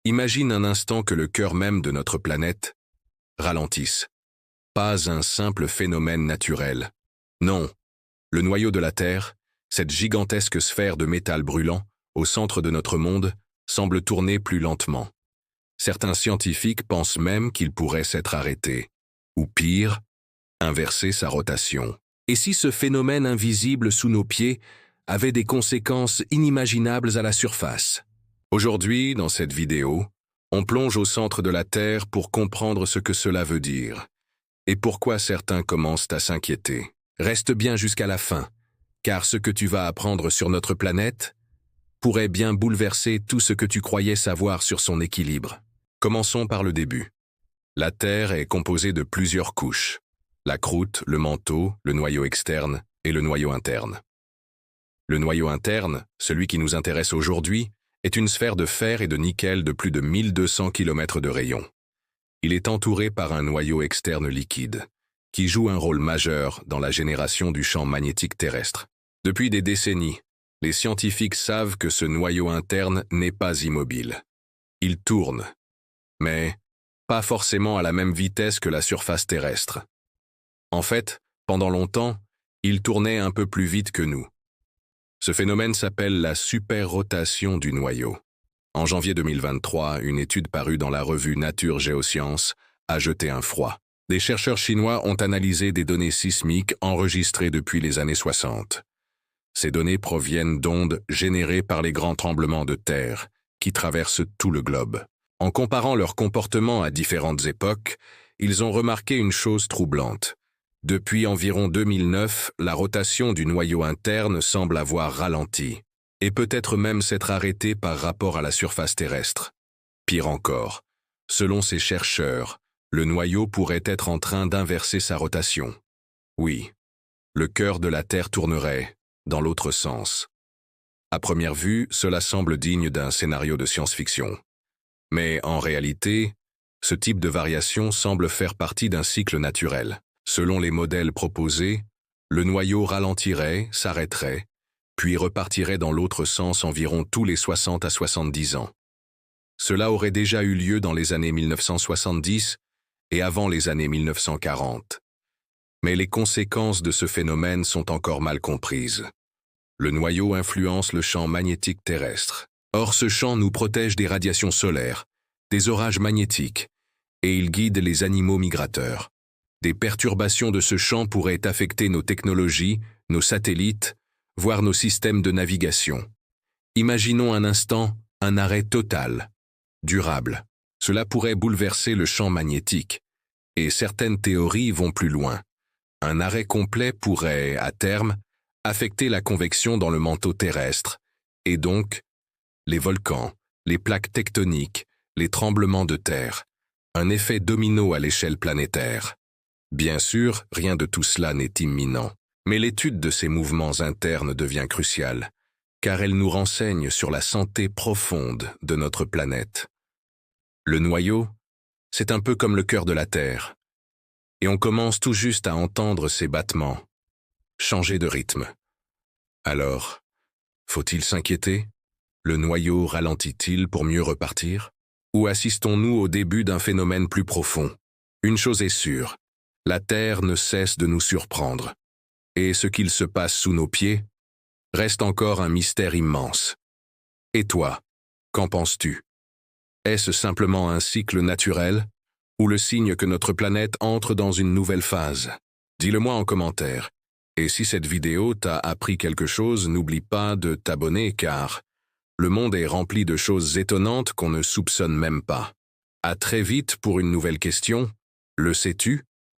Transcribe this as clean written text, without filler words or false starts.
Imagine un instant que le cœur même de notre planète ralentisse. Pas un simple phénomène naturel. Non, le noyau de la Terre, cette gigantesque sphère de métal brûlant, au centre de notre monde, semble tourner plus lentement. Certains scientifiques pensent même qu'il pourrait s'être arrêté. Ou pire, inverser sa rotation. Et si ce phénomène invisible sous nos pieds avait des conséquences inimaginables à la surface? Aujourd'hui, dans cette vidéo, on plonge au centre de la Terre pour comprendre ce que cela veut dire et pourquoi certains commencent à s'inquiéter. Reste bien jusqu'à la fin, car ce que tu vas apprendre sur notre planète pourrait bien bouleverser tout ce que tu croyais savoir sur son équilibre. Commençons par le début. La Terre est composée de plusieurs couches. La croûte, le manteau, le noyau externe et le noyau interne. Le noyau interne, celui qui nous intéresse aujourd'hui, est une sphère de fer et de nickel de plus de 1200 km de rayon. Il est entouré par un noyau externe liquide, qui joue un rôle majeur dans la génération du champ magnétique terrestre. Depuis des décennies, les scientifiques savent que ce noyau interne n'est pas immobile. Il tourne, mais pas forcément à la même vitesse que la surface terrestre. En fait, pendant longtemps, il tournait un peu plus vite que nous. Ce phénomène s'appelle la superrotation du noyau. En janvier 2023, une étude parue dans la revue Nature Géosciences a jeté un froid. Des chercheurs chinois ont analysé des données sismiques enregistrées depuis les années 60. Ces données proviennent d'ondes générées par les grands tremblements de terre qui traversent tout le globe. En comparant leur comportement à différentes époques, ils ont remarqué une chose troublante. Depuis environ 2009, la rotation du noyau interne semble avoir ralenti, et peut-être même s'être arrêtée par rapport à la surface terrestre. Pire encore, selon ces chercheurs, le noyau pourrait être en train d'inverser sa rotation. Oui, le cœur de la Terre tournerait dans l'autre sens. À première vue, cela semble digne d'un scénario de science-fiction. Mais en réalité, ce type de variation semble faire partie d'un cycle naturel. Selon les modèles proposés, le noyau ralentirait, s'arrêterait, puis repartirait dans l'autre sens environ tous les 60 à 70 ans. Cela aurait déjà eu lieu dans les années 1970 et avant les années 1940. Mais les conséquences de ce phénomène sont encore mal comprises. Le noyau influence le champ magnétique terrestre. Or, ce champ nous protège des radiations solaires, des orages magnétiques, et il guide les animaux migrateurs. Des perturbations de ce champ pourraient affecter nos technologies, nos satellites, voire nos systèmes de navigation. Imaginons un instant un arrêt total, durable. Cela pourrait bouleverser le champ magnétique, et certaines théories vont plus loin. Un arrêt complet pourrait, à terme, affecter la convection dans le manteau terrestre, et donc les volcans, les plaques tectoniques, les tremblements de terre, un effet domino à l'échelle planétaire. Bien sûr, rien de tout cela n'est imminent, mais l'étude de ces mouvements internes devient cruciale, car elle nous renseigne sur la santé profonde de notre planète. Le noyau, c'est un peu comme le cœur de la Terre, et on commence tout juste à entendre ses battements, changer de rythme. Alors, faut-il s'inquiéter? Le noyau ralentit-il pour mieux repartir? Ou assistons-nous au début d'un phénomène plus profond? Une chose est sûre, la Terre ne cesse de nous surprendre, et ce qu'il se passe sous nos pieds reste encore un mystère immense. Et toi, qu'en penses-tu? Est-ce simplement un cycle naturel, ou le signe que notre planète entre dans une nouvelle phase? Dis-le-moi en commentaire. Et si cette vidéo t'a appris quelque chose, n'oublie pas de t'abonner car le monde est rempli de choses étonnantes qu'on ne soupçonne même pas. À très vite pour une nouvelle question. Le sais-tu?